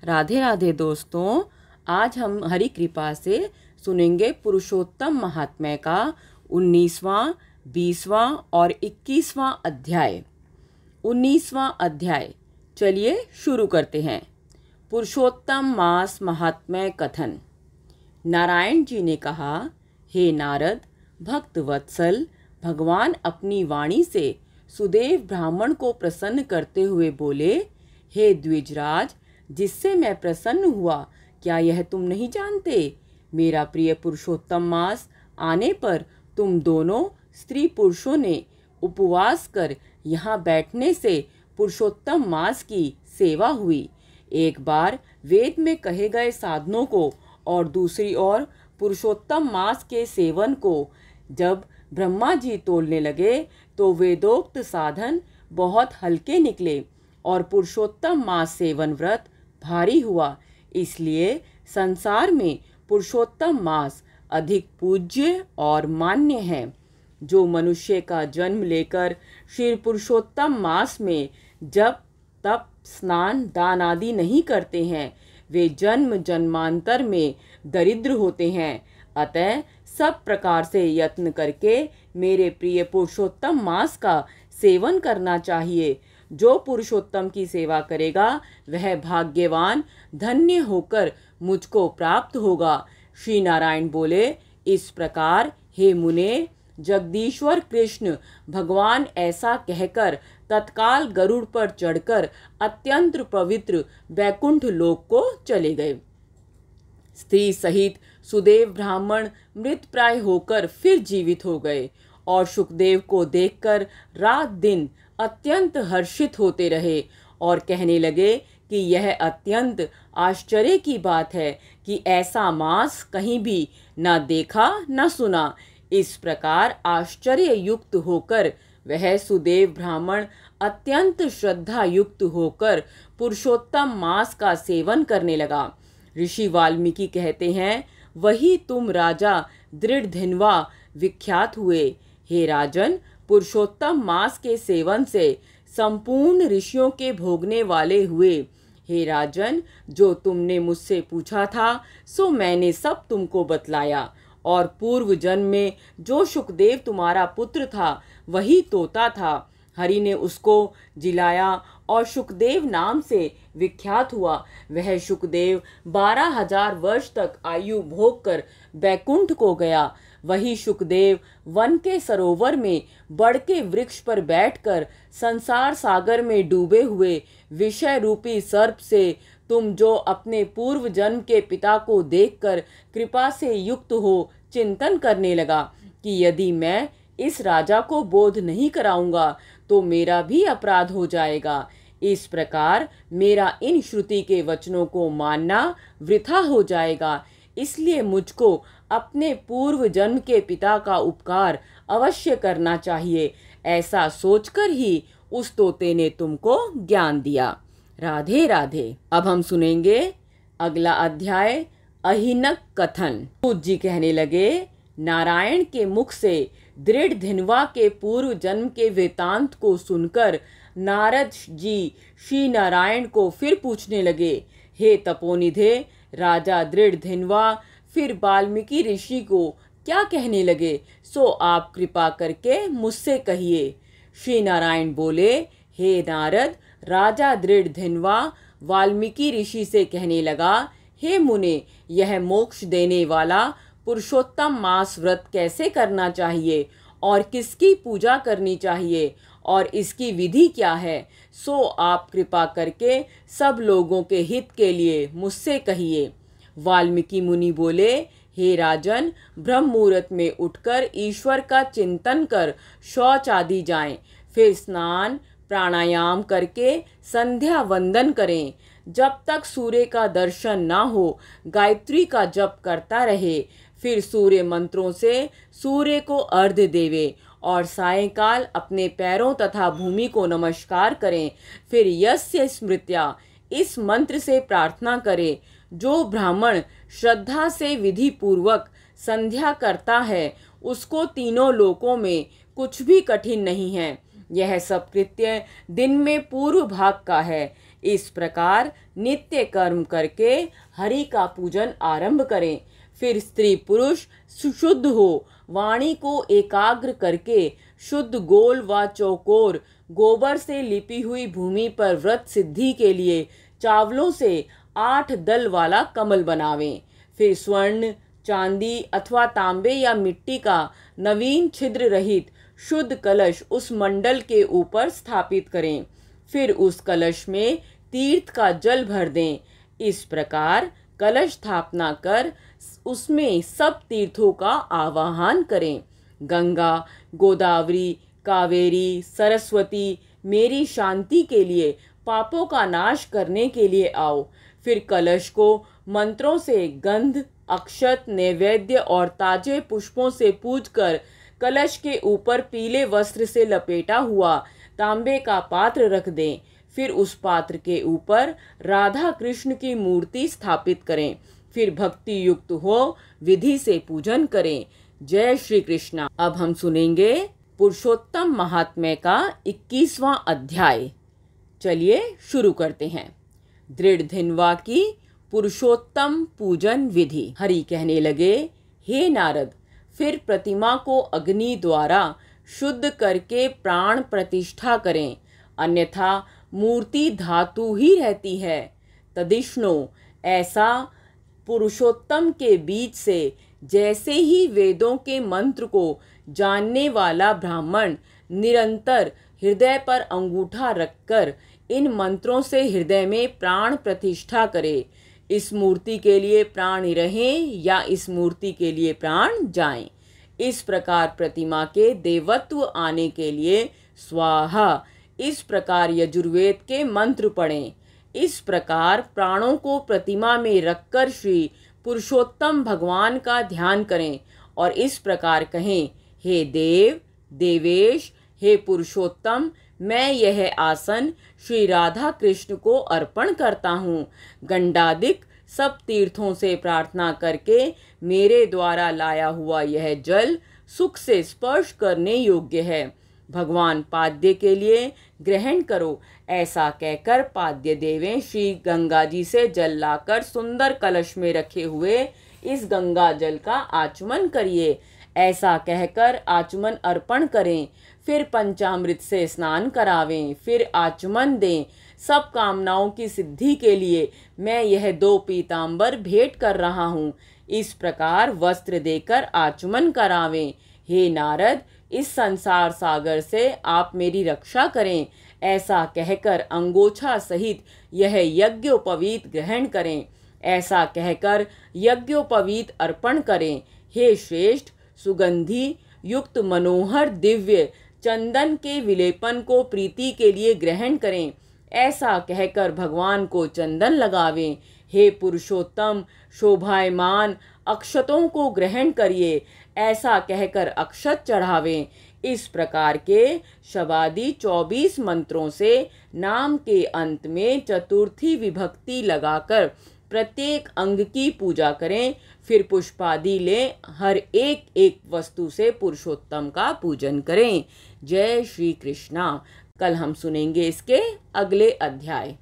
राधे राधे दोस्तों, आज हम हरि कृपा से सुनेंगे पुरुषोत्तम महात्म्य का 19वां, 20वां और 21वां अध्याय। 19वां अध्याय, चलिए शुरू करते हैं। पुरुषोत्तम मास महात्म्य कथन। नारायण जी ने कहा, हे नारद, भक्त वत्सल, भगवान अपनी वाणी से सुदेव ब्राह्मण को प्रसन्न करते हुए बोले, हे द्विजराज, जिससे मैं प्रसन्न हुआ, क्या यह तुम नहीं जानते? मेरा प्रिय पुरुषोत्तम मास आने पर तुम दोनों स्त्री पुरुषों ने उपवास कर यहाँ बैठने से पुरुषोत्तम मास की सेवा हुई। एक बार वेद में कहे गए साधनों को और दूसरी ओर पुरुषोत्तम मास के सेवन को जब ब्रह्मा जी तोलने लगे तो वेदोक्त साधन बहुत हल्के निकले और पुरुषोत्तम मास सेवन व्रत भारी हुआ। इसलिए संसार में पुरुषोत्तम मास अधिक पूज्य और मान्य है। जो मनुष्य का जन्म लेकर श्री पुरुषोत्तम मास में जप तप स्नान दान आदि नहीं करते हैं, वे जन्म जन्मांतर में दरिद्र होते हैं। अतः सब प्रकार से यत्न करके मेरे प्रिय पुरुषोत्तम मास का सेवन करना चाहिए। जो पुरुषोत्तम की सेवा करेगा वह भाग्यवान धन्य होकर मुझको प्राप्त होगा। श्री नारायण बोले, इस प्रकार हे मुने, जगदीश्वर कृष्ण भगवान ऐसा कहकर तत्काल गरुड़ पर चढ़कर अत्यंत पवित्र वैकुंठ लोक को चले गए। स्त्री सहित सुदेव ब्राह्मण मृत प्राय होकर फिर जीवित हो गए और सुखदेव को देखकर रात दिन अत्यंत हर्षित होते रहे और कहने लगे कि यह अत्यंत आश्चर्य की बात है कि ऐसा मास कहीं भी न देखा न सुना। इस प्रकार आश्चर्य युक्त होकर वह सुदेव ब्राह्मण अत्यंत श्रद्धा युक्त होकर पुरुषोत्तम मास का सेवन करने लगा। ऋषि वाल्मीकि कहते हैं, वही तुम राजा दृढ़ विख्यात हुए। हे राजन, पुरुषोत्तम मास के सेवन से संपूर्ण ऋषियों के भोगने वाले हुए। हे राजन, जो तुमने मुझसे पूछा था सो मैंने सब तुमको बतलाया। और पूर्व जन्म में जो सुखदेव तुम्हारा पुत्र था वही तोता था। हरि ने उसको जिलाया और सुखदेव नाम से विख्यात हुआ। वह सुखदेव 12,000 वर्ष तक आयु भोग कर बैकुंठ को गया। वही सुखदेव वन के सरोवर में बड़ के वृक्ष पर बैठकर संसार सागर में डूबे हुए विषय रूपी सर्प से तुम जो अपने पूर्व जन्म के पिता को देखकर कृपा से युक्त हो चिंतन करने लगा कि यदि मैं इस राजा को बोध नहीं कराऊंगा तो मेरा भी अपराध हो जाएगा। इस प्रकार मेरा इन श्रुति के वचनों को मानना वृथा हो जाएगा। इसलिए मुझको अपने पूर्व जन्म के पिता का उपकार अवश्य करना चाहिए। ऐसा सोचकर ही उस तोते ने तुमको ज्ञान दिया। राधे राधे। अब हम सुनेंगे अगला अध्याय, अहिनक कथन। सूत जी कहने लगे, नारायण के मुख से दृढ़ के पूर्व जन्म के वृतांत को सुनकर नारद जी श्री नारायण को फिर पूछने लगे, हे तपोनिधे, राजा दृढ़ फिर वाल्मीकि ऋषि को क्या कहने लगे सो आप कृपा करके मुझसे कहिए। श्री नारायण बोले, हे नारद, राजा दृढ़ वाल्मीकि ऋषि से कहने लगा, हे मुने, यह मोक्ष देने वाला पुरुषोत्तम मास व्रत कैसे करना चाहिए और किसकी पूजा करनी चाहिए और इसकी विधि क्या है, सो आप कृपा करके सब लोगों के हित के लिए मुझसे कहिए। वाल्मीकि मुनि बोले, हे राजन, ब्रह्म मुहूर्त में उठकर ईश्वर का चिंतन कर शौच आदि जाएं, फिर स्नान प्राणायाम करके संध्या वंदन करें। जब तक सूर्य का दर्शन ना हो गायत्री का जप करता रहे, फिर सूर्य मंत्रों से सूर्य को अर्घ्य देवे और सायंकाल अपने पैरों तथा भूमि को नमस्कार करें। फिर यस्य स्मृत्या इस मंत्र से प्रार्थना करें, जो ब्राह्मण श्रद्धा से विधि पूर्वक संध्या करता है उसको तीनों लोकों में कुछ भी कठिन नहीं है। यह सब कृत्य दिन में पूर्व भाग का है। इस प्रकार नित्य कर्म करके हरि का पूजन आरंभ करें। फिर स्त्री पुरुष सुशुद्ध हो वाणी को एकाग्र करके शुद्ध गोल व चौकोर गोबर से लिपी हुई भूमि पर व्रत सिद्धि के लिए चावलों से 8 दल वाला कमल बनावें। फिर स्वर्ण, चांदी अथवा तांबे या मिट्टी का नवीन छिद्र रहित शुद्ध कलश उस मंडल के ऊपर स्थापित करें। फिर उस कलश में तीर्थ का जल भर दें। इस प्रकार कलश स्थापना कर उसमें सब तीर्थों का आवाहन करें। गंगा, गोदावरी, कावेरी, सरस्वती मेरी शांति के लिए, पापों का नाश करने के लिए आओ। फिर कलश को मंत्रों से गंध, अक्षत, नैवेद्य और ताजे पुष्पों से पूजकर कलश के ऊपर पीले वस्त्र से लपेटा हुआ तांबे का पात्र रख दें। फिर उस पात्र के ऊपर राधा कृष्ण की मूर्ति स्थापित करें। फिर भक्ति युक्त हो विधि से पूजन करें। जय श्री कृष्णा। अब हम सुनेंगे पुरुषोत्तम महात्म्य का 21वां अध्याय। चलिए शुरू करते हैं। दृढ़ धिन्वा की पुरुषोत्तम पूजन विधि। हरि कहने लगे, हे नारद, फिर प्रतिमा को अग्नि द्वारा शुद्ध करके प्राण प्रतिष्ठा करें, अन्यथा मूर्ति धातु ही रहती है। तदिष्णो, ऐसा पुरुषोत्तम के बीच से जैसे ही वेदों के मंत्र को जानने वाला ब्राह्मण निरंतर हृदय पर अंगूठा रखकर इन मंत्रों से हृदय में प्राण प्रतिष्ठा करे, इस मूर्ति के लिए प्राण रहें या इस मूर्ति के लिए प्राण जाएं। इस प्रकार प्रतिमा के देवत्व आने के लिए स्वाहा, इस प्रकार यजुर्वेद के मंत्र पढ़ें। इस प्रकार प्राणों को प्रतिमा में रखकर श्री पुरुषोत्तम भगवान का ध्यान करें और इस प्रकार कहें, हे देव, देवेश, हे पुरुषोत्तम, मैं यह आसन श्री राधा कृष्ण को अर्पण करता हूँ। गंडादिक सब तीर्थों से प्रार्थना करके मेरे द्वारा लाया हुआ यह जल सुख से स्पर्श करने योग्य है। भगवान पाद्य के लिए ग्रहण करो। ऐसा कहकर पाद्य देवें श्री गंगा जी से जल लाकर सुंदर कलश में रखे हुए इस गंगा जल का आचमन करिए। ऐसा कहकर आचमन अर्पण करें। फिर पंचामृत से स्नान करावें। फिर आचमन दें। सब कामनाओं की सिद्धि के लिए मैं यह 2 पीतांबर भेंट कर रहा हूँ। इस प्रकार वस्त्र देकर आचमन करावें। हे नारद, इस संसार सागर से आप मेरी रक्षा करें। ऐसा कहकर अंगोछा सहित यह यज्ञोपवीत ग्रहण करें। ऐसा कहकर यज्ञोपवीत अर्पण करें। हे श्रेष्ठ, सुगंधि युक्त मनोहर दिव्य चंदन के विलेपन को प्रीति के लिए ग्रहण करें। ऐसा कहकर भगवान को चंदन लगावें। हे पुरुषोत्तम, शोभायमान अक्षतों को ग्रहण करिए। ऐसा कहकर अक्षत चढ़ावें। इस प्रकार के शबादी 24 मंत्रों से नाम के अंत में चतुर्थी विभक्ति लगाकर प्रत्येक अंग की पूजा करें। फिर पुष्पादि लें। हर एक एक वस्तु से पुरुषोत्तम का पूजन करें। जय श्री कृष्णा। कल हम सुनेंगे इसके अगले अध्याय।